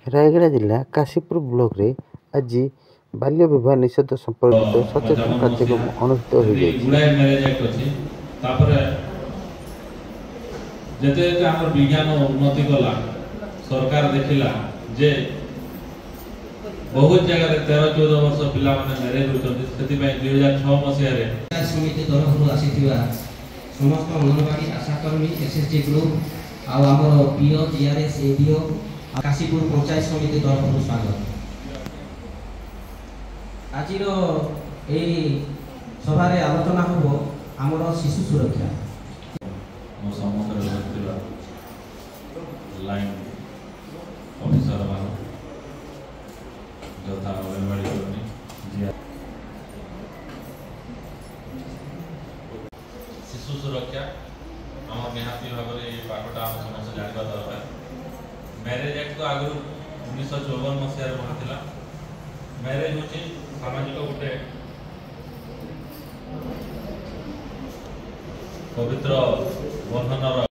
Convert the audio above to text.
ରାୟଗଡ଼ା ଜିଲ୍ଲା କାଶୀପୁର ବ୍ଲକରେ ଆଜି ବାଲ୍ୟ ବିବାହ ନିଷେଧ ସମ୍ପର୍କିତ ସଚେତନ କାର୍ଯ୍ୟକ୍ରମ ଅନୁଷ୍ଠିତ ହୋଇଯାଇଛି। ଗୁଡ଼ାଏ ମ୍ୟାରେଜ୍ ଆକ୍ଟ ଅଛି। ତାପରେ ଯେତେ ଯେତେ ଆମର ବିଜ୍ଞାନ ଉନ୍ନତି କଲା ସରକାର ଦେଖିଲା ଯେ ବହୁତ ଜାଗାରେ 13-14 ବର୍ଷ ପିଲାମାନେ ମ୍ୟାରେଜ୍ ହେଉଛନ୍ତି। ସେଥିପାଇଁ 2006 ମସିହାରେ ସମିତି ତରଫରୁ ଆସିଥିବା ସମସ୍ତ ଅଙ୍ଗନବାଡ଼ି ଆଶାକର୍ମୀ ଏସ୍ଏଚ୍ଜି ଗ୍ରୁପ୍ ଆଉ ଆମର PO GRS ADO Kashipur panchayat ସମିତି ତରଫରୁ ସ୍ୱାଗତ। ଆଜିର ଏହି ସଭାରେ ଆଲୋଚନା ହେବ ଆମର ଶିଶୁ ସୁରକ୍ଷା। ମୋ ସମ୍ମୁଖରେ ରହିଥିବା ଲାଇନ୍ ଅଫିସର ମାନେ ଯଥା ଅଙ୍ଗନବାଡ଼ି କର୍ମୀ ଶିଶୁ ସୁରକ୍ଷା ଆମର ନିହାତି ଭାବରେ ଏ ପାଠଟା ଆମେ ସମସ୍ତେ ଜାଣିବା ଦରକାର। ମ୍ୟାରେଜ୍ ଆକ୍ଟ ତ ଆଗରୁ 1954 ମସିହାରେ ବାହାରିଥିଲା। ମ୍ୟାରେଜ୍ ହେଉଛି ସାମାଜିକ ଗୋଟେ ପବିତ୍ର ବନ୍ଧନର